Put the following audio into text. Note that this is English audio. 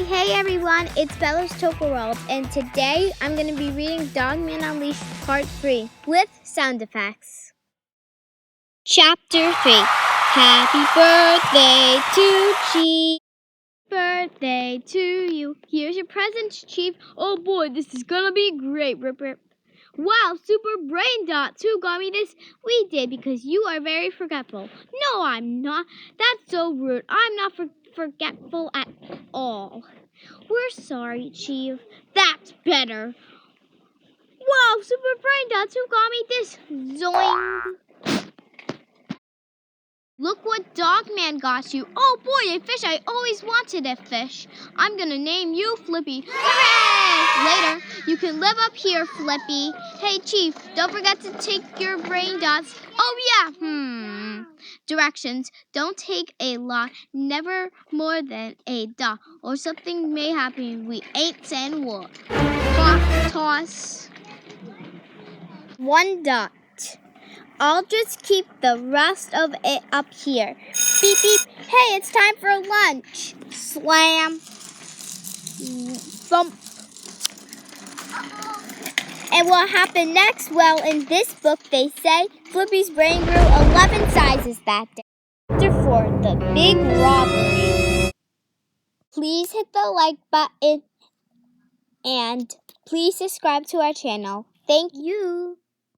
Hey everyone, it's Bella's Toka World, and today I'm going to be reading Dogman Unleashed Part 3 with sound effects. Chapter 3. Happy birthday to Chief. Birthday to you. Here's your presents, Chief. Oh boy, this is gonna be great, Rip Rip. Wow, Super Brain Dots, who got me this? We did, because you are very forgetful. No, I'm not. That's so rude. I'm not forgetful at all. We're sorry, Chief. That's better. Wow, Super Brain Dots, who got me this? Zoing. Look what Dogman got you. Oh boy, a fish. I always wanted a fish. I'm gonna name you Flippy. Hooray! Later, you can live up here, Flippy. Hey, Chief, don't forget to take your brain dots. Oh yeah, Directions. Don't take a lot, never more than a dot, or something may happen. We ain't saying what. Toss. 1 dot. I'll just keep the rest of it up here. Beep, beep. Hey, it's time for lunch. Slam. Bump. And what happened next? Well, in this book, they say Flippy's brain grew 11 sizes that day. Chapter 4, The Big Robbery. Please hit the like button and please subscribe to our channel. Thank you.